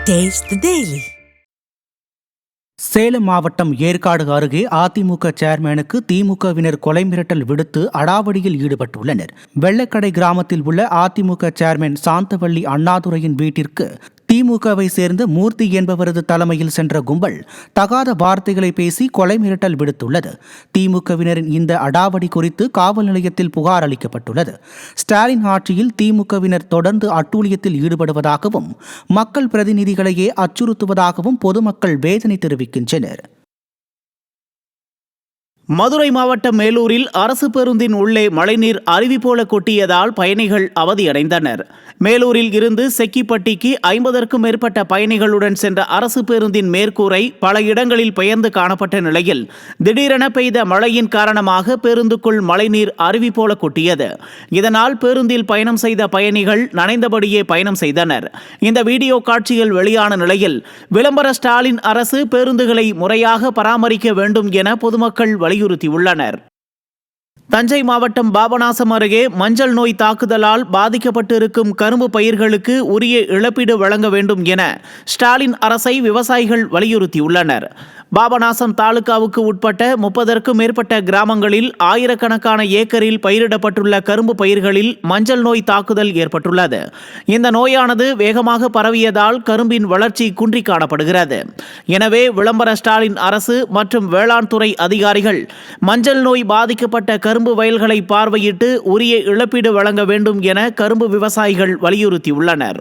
Taste the Daily. Salem மாவட்டம் ஏற்காடு அருகே அதிமுக சேர்மேனுக்கு திமுகவினர் கொலை மிரட்டல் விடுத்து அடாவடியில் ஈடுபட்டுள்ளனர். வெள்ளக்கடை கிராமத்தில் உள்ள அதிமுக சேர்மேன் சாந்தவள்ளி அண்ணாதுரையின் வீட்டிற்கு திமுகவை சேர்ந்த மூர்த்தி என்பவரது தலைமையில் சென்ற கும்பல் தகாத வார்த்தைகளை பேசி கொலை மிரட்டல் விடுத்துள்ளது. திமுகவினரின் இந்த அடாவடி குறித்து காவல் நிலையத்தில் புகார் அளிக்கப்பட்டுள்ளது. ஸ்டாலின் ஆட்சியில் திமுகவினர் தொடர்ந்து அட்டூழியத்தில் ஈடுபடுவதாகவும் மக்கள் பிரதிநிதிகளையே அச்சுறுத்துவதாகவும் பொதுமக்கள் வேதனை தெரிவிக்கின்றனர். மதுரை மாவட்டம் மேலூரில் அரசு பேருந்தின் உள்ளே மழைநீர் அருவி போல கொட்டியதால் பயணிகள் அவதியடைந்தனர். மேலூரில் இருந்து செக்கிப்பட்டிக்கு 50க்கும் மேற்பட்ட பயணிகளுடன் சென்ற அரசு பேருந்தின் மேற்கூரை பல இடங்களில் பெயர்ந்து காணப்பட்ட நிலையில் திடீரென பெய்த மழையின் காரணமாக பேருந்துக்குள் மழைநீர் அருவி போல கொட்டியது. இதனால் பேருந்தில் பயணம் செய்த பயணிகள் நனைந்தபடியே பயணம் செய்தனர். இந்த வீடியோ காட்சிகள் வெளியான நிலையில் விளம்பர ஸ்டாலின் அரசு பேருந்துகளை முறையாக பராமரிக்க வேண்டும் என பொதுமக்கள் வலியுறுத்தியுள்ளனர். தஞ்சை மாவட்டம் பாபநாசம் அருகே மஞ்சள் நோய் தாக்குதலால் பாதிக்கப்பட்டிருக்கும் கரும்பு பயிர்களுக்கு உரிய இழப்பீடு வழங்க வேண்டும் என ஸ்டாலின் அரசை விவசாயிகள் வலியுறுத்தியுள்ளனர். பாபநாசம் தாலுகாவுக்கு உட்பட்ட 30க்கும் மேற்பட்ட கிராமங்களில் ஆயிரக்கணக்கான ஏக்கரில் பயிரிடப்பட்டுள்ள கரும்பு பயிர்களில் மஞ்சள் நோய் தாக்குதல் ஏற்பட்டுள்ளது. இந்த நோயானது வேகமாக பரவியதால் கரும்பின் வளர்ச்சி குன்றி காணப்படுகிறது. எனவே விளம்பர ஸ்டாலின் அரசு மற்றும் வேளாண் துறை அதிகாரிகள் மஞ்சள் நோய் பாதிக்கப்பட்ட கரும்பு வயல்களை பார்வையிட்டு உரிய இழப்பீடு வழங்க வேண்டும் என கரும்பு விவசாயிகள் வலியுறுத்தியுள்ளனர்.